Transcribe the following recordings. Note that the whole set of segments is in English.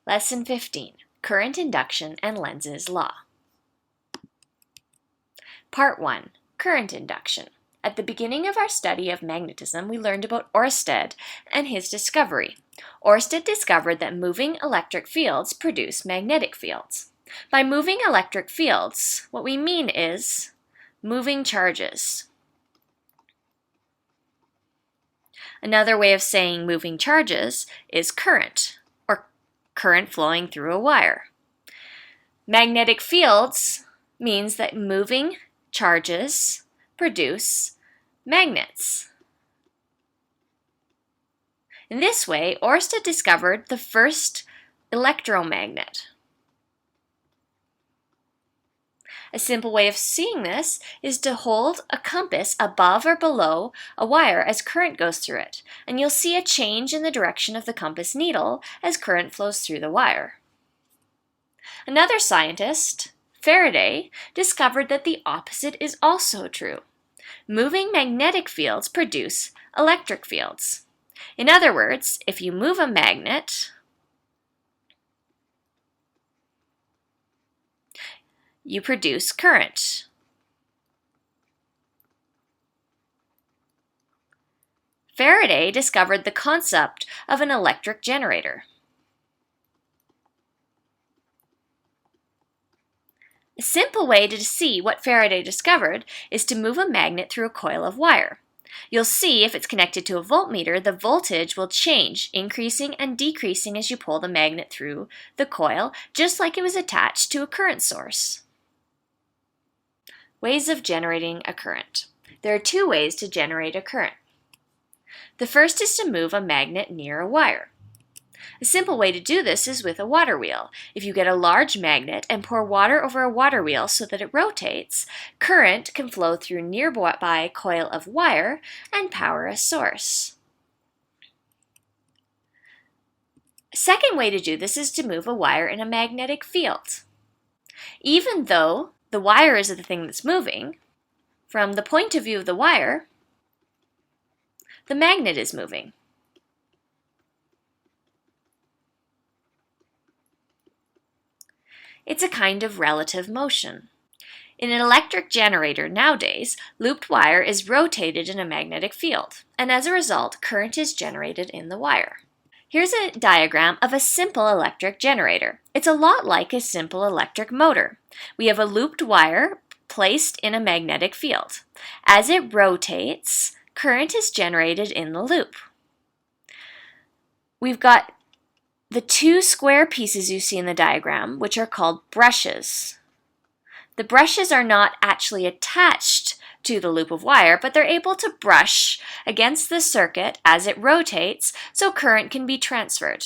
Lesson 15, Current Induction and Lenz's Law. Part 1, Current Induction. At the beginning of our study of magnetism, we learned about Ørsted and his discovery. Ørsted discovered that moving electric fields produce magnetic fields. By moving electric fields, what we mean is moving charges. Another way of saying moving charges is current, or current flowing through a wire. Magnetic fields means that moving charges produce magnets. In this way, Ørsted discovered the first electromagnet. A simple way of seeing this is to hold a compass above or below a wire as current goes through it, and you'll see a change in the direction of the compass needle as current flows through the wire. Another scientist, Faraday, discovered that the opposite is also true. Moving magnetic fields produce electric fields. In other words, if you move a magnet, you produce current. Faraday discovered the concept of an electric generator. A simple way to see what Faraday discovered is to move a magnet through a coil of wire. You'll see if it's connected to a voltmeter, the voltage will change, increasing and decreasing as you pull the magnet through the coil, just like it was attached to a current source. Ways of generating a current. There are two ways to generate a current. The first is to move a magnet near a wire. A simple way to do this is with a water wheel. If you get a large magnet and pour water over a water wheel so that it rotates, current can flow through nearby coil of wire and power a source. A second way to do this is to move a wire in a magnetic field. Even though the wire is the thing that's moving, from the point of view of the wire, the magnet is moving. It's a kind of relative motion. In an electric generator nowadays, looped wire is rotated in a magnetic field, and as a result, current is generated in the wire. Here's a diagram of a simple electric generator. It's a lot like a simple electric motor. We have a looped wire placed in a magnetic field. As it rotates, current is generated in the loop. We've got the two square pieces you see in the diagram, which are called brushes. The brushes are not actually attached to the loop of wire, but they're able to brush against the circuit as it rotates, so current can be transferred.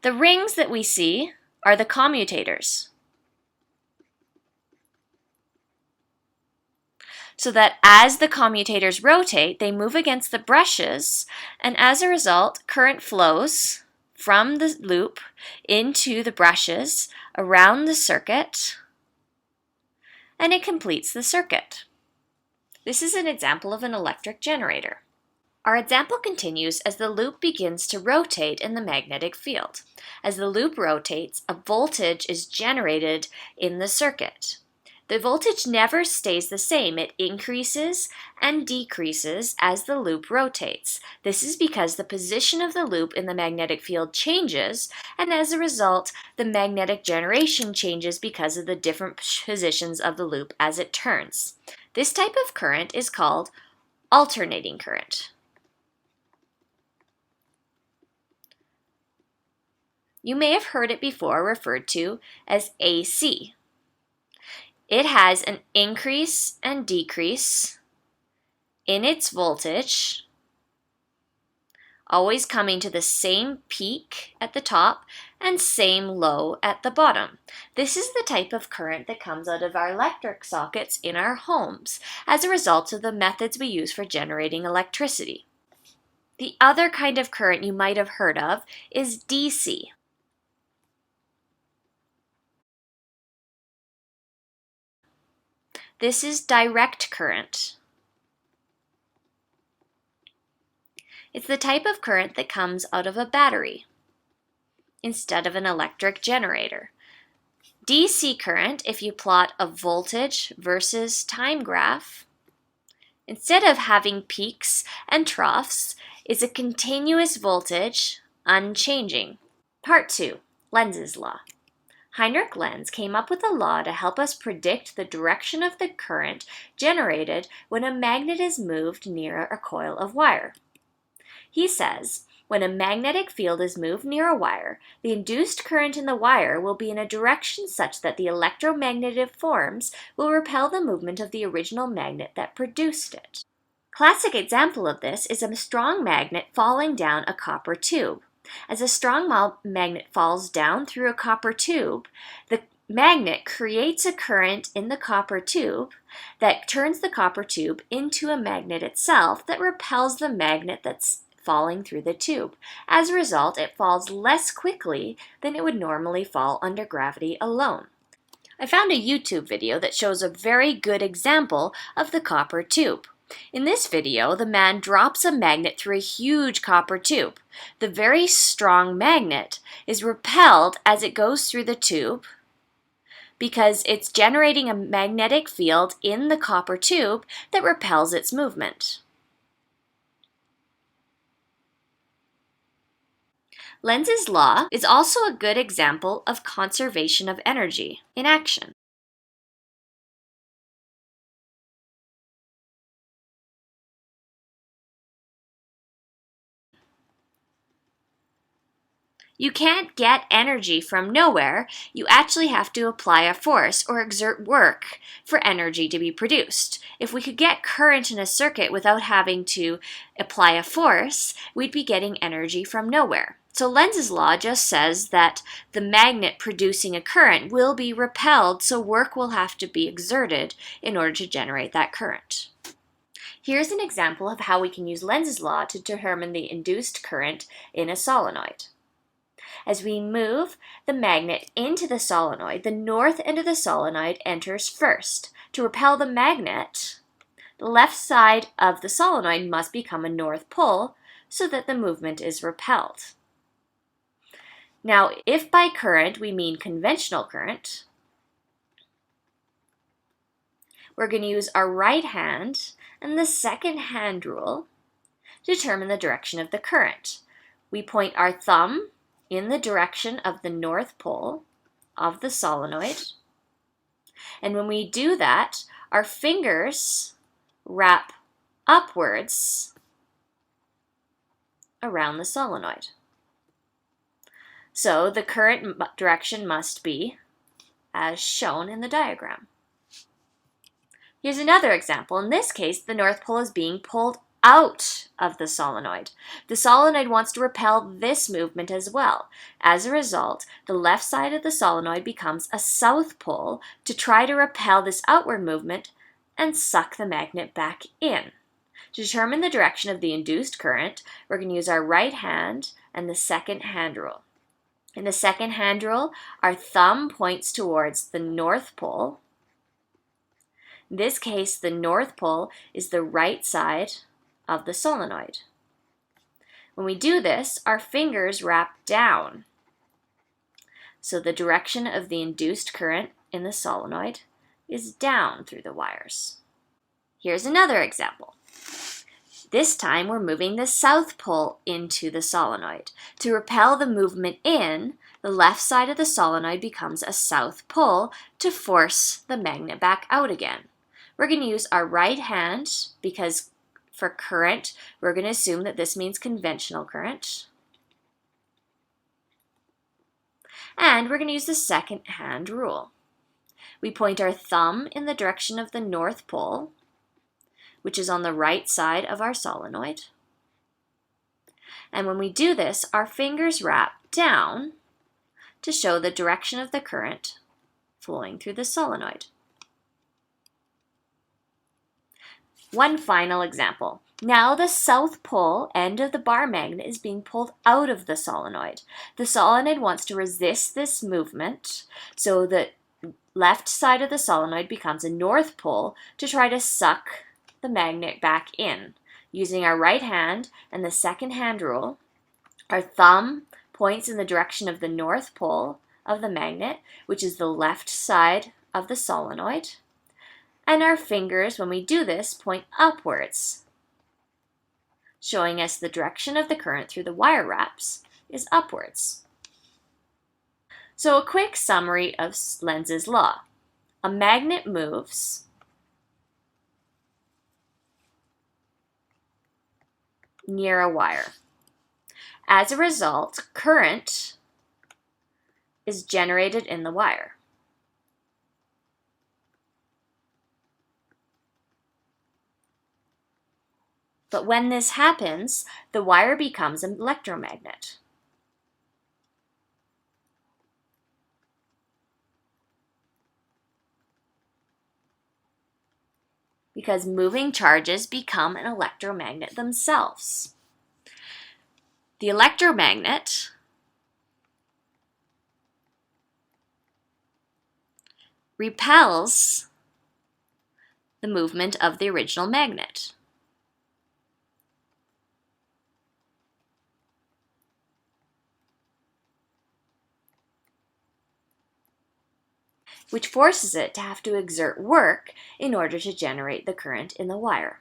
The rings that we see are the commutators. So that as the commutators rotate, they move against the brushes, and as a result, current flows from the loop into the brushes around the circuit, and it completes the circuit. This is an example of an electric generator. Our example continues as the loop begins to rotate in the magnetic field. As the loop rotates, a voltage is generated in the circuit. The voltage never stays the same. It increases and decreases as the loop rotates. This is because the position of the loop in the magnetic field changes, and as a result, the magnetic generation changes because of the different positions of the loop as it turns. This type of current is called alternating current. You may have heard it before referred to as AC. It has an increase and decrease in its voltage, always coming to the same peak at the top and same low at the bottom. This is the type of current that comes out of our electric sockets in our homes as a result of the methods we use for generating electricity. The other kind of current you might have heard of is DC. This is direct current. It's the type of current that comes out of a battery. instead of an electric generator. DC current, if you plot a voltage versus time graph, instead of having peaks and troughs, is a continuous voltage, unchanging. Part 2, Lenz's law. Heinrich Lenz came up with a law to help us predict the direction of the current generated when a magnet is moved near a coil of wire. He says, when a magnetic field is moved near a wire, the induced current in the wire will be in a direction such that the electromagnetic force will repel the movement of the original magnet that produced it. Classic example of this is a strong magnet falling down a copper tube. As a strong magnet falls down through a copper tube, the magnet creates a current in the copper tube that turns the copper tube into a magnet itself that repels the magnet that's falling through the tube. As a result, it falls less quickly than it would normally fall under gravity alone. I found a YouTube video that shows a very good example of the copper tube. In this video, the man drops a magnet through a huge copper tube. The very strong magnet is repelled as it goes through the tube because it's generating a magnetic field in the copper tube that repels its movement. Lenz's law is also a good example of conservation of energy in action. You can't get energy from nowhere. You actually have to apply a force or exert work for energy to be produced. If we could get current in a circuit without having to apply a force, we'd be getting energy from nowhere. So Lenz's law just says that the magnet producing a current will be repelled, so work will have to be exerted in order to generate that current. Here's an example of how we can use Lenz's law to determine the induced current in a solenoid. As we move the magnet into the solenoid, the north end of the solenoid enters first. To repel the magnet, the left side of the solenoid must become a north pole so that the movement is repelled. Now, if by current we mean conventional current, we're going to use our right hand and the second hand rule to determine the direction of the current. We point our thumb in the direction of the north pole of the solenoid, and when we do that, our fingers wrap upwards around the solenoid. So the current direction must be as shown in the diagram. Here's another example. In this case, the north pole is being pulled out of the solenoid. The solenoid wants to repel this movement as well. As a result, the left side of the solenoid becomes a south pole to try to repel this outward movement and suck the magnet back in. To determine the direction of the induced current, we're going to use our right hand and the second hand rule. In the second hand rule, our thumb points towards the north pole. In this case, the north pole is the right side of the solenoid. When we do this, our fingers wrap down. So the direction of the induced current in the solenoid is down through the wires. Here's another example. This time we're moving the south pole into the solenoid. To repel the movement in, the left side of the solenoid becomes a south pole to force the magnet back out again. We're going to use our right hand because for current, we're going to assume that this means conventional current. And we're going to use the second hand rule. We point our thumb in the direction of the north pole, which is on the right side of our solenoid. And when we do this, our fingers wrap down to show the direction of the current flowing through the solenoid. One final example. Now the south pole end of the bar magnet is being pulled out of the solenoid. The solenoid wants to resist this movement, so the left side of the solenoid becomes a north pole to try to suck the magnet back in. Using our right hand and the second hand rule, our thumb points in the direction of the north pole of the magnet, which is the left side of the solenoid. And our fingers, when we do this, point upwards, showing us the direction of the current through the wire wraps is upwards. So a quick summary of Lenz's law. A magnet moves near a wire. As a result, current is generated in the wire. But when this happens, the wire becomes an electromagnet. Because moving charges become an electromagnet themselves. The electromagnet repels the movement of the original magnet. Which forces it to have to exert work in order to generate the current in the wire.